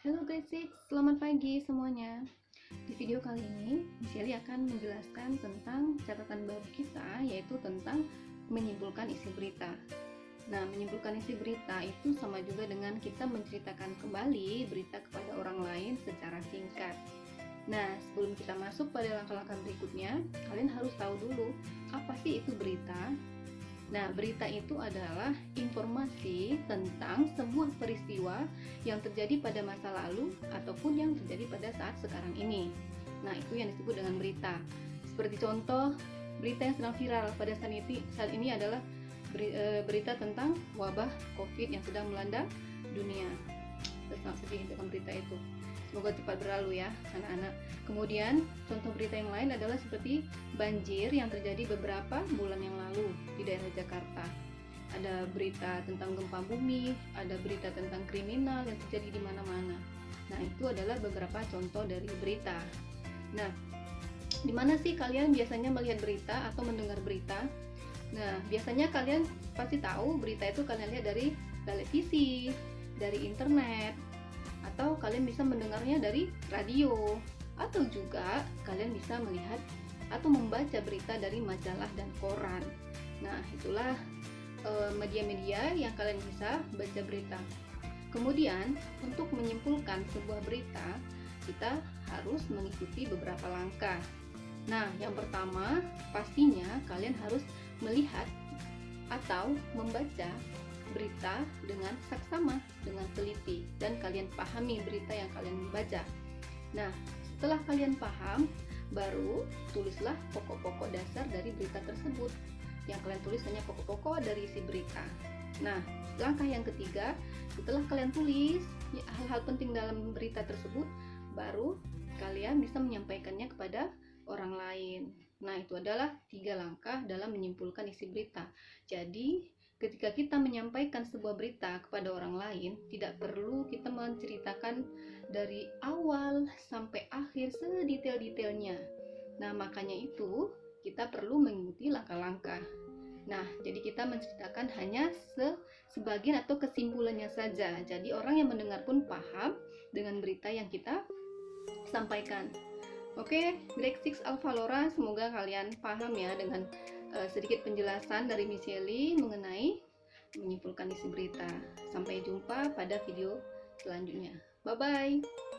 Halo Basic, selamat pagi semuanya. Di video kali ini, Miss Yeli akan menjelaskan tentang catatan baru kita, yaitu tentang menyimpulkan isi berita. Nah, menyimpulkan isi berita itu sama juga dengan kita menceritakan kembali berita kepada orang lain secara singkat. Nah, sebelum kita masuk pada langkah-langkah berikutnya, kalian harus tahu dulu apa sih itu berita. Nah, berita itu adalah informasi tentang sebuah peristiwa yang terjadi pada masa lalu ataupun yang terjadi pada saat sekarang ini. Nah, itu yang disebut dengan berita. Seperti contoh, berita yang sedang viral pada saat ini adalah berita tentang wabah COVID yang sedang melanda dunia. Tentang sedih dengan berita itu. Semoga cepat berlalu ya anak-anak. Kemudian contoh berita yang lain adalah seperti banjir yang terjadi beberapa bulan yang lalu di daerah Jakarta. Ada berita tentang gempa bumi, ada berita tentang kriminal yang terjadi di mana-mana. Nah, itu adalah beberapa contoh dari berita. Nah, di mana sih kalian biasanya melihat berita atau mendengar berita? Nah, biasanya kalian pasti tahu berita itu kalian lihat dari televisi, dari internet, atau kalian bisa mendengarnya dari radio, atau juga kalian bisa melihat atau membaca berita dari majalah dan koran. Nah, itulah media-media yang kalian bisa baca berita. Kemudian, untuk menyimpulkan sebuah berita, kita harus mengikuti beberapa langkah. Nah, yang pertama, pastinya kalian harus melihat atau membaca berita dengan saksama, dengan teliti, dan kalian pahami berita yang kalian baca. Nah, setelah kalian paham, baru tulislah pokok-pokok dasar dari berita tersebut. Yang kalian tulis hanya pokok-pokok dari isi berita. Nah, langkah yang ketiga, setelah kalian tulis hal-hal penting dalam berita tersebut, baru kalian bisa menyampaikannya kepada orang lain. Nah, itu adalah 3 langkah dalam menyimpulkan isi berita. Jadi, ketika kita menyampaikan sebuah berita kepada orang lain, tidak perlu kita menceritakan dari awal sampai akhir sedetail-detailnya. Nah, makanya itu kita perlu mengikuti langkah-langkah. Nah, jadi kita menceritakan hanya sebagian atau kesimpulannya saja. Jadi orang yang mendengar pun paham dengan berita yang kita sampaikan. Oke, Grade 6 Alpha Laura, semoga kalian paham ya dengan sedikit penjelasan dari Miss Yeli mengenai menyimpulkan isi berita. Sampai jumpa pada video selanjutnya. Bye-bye.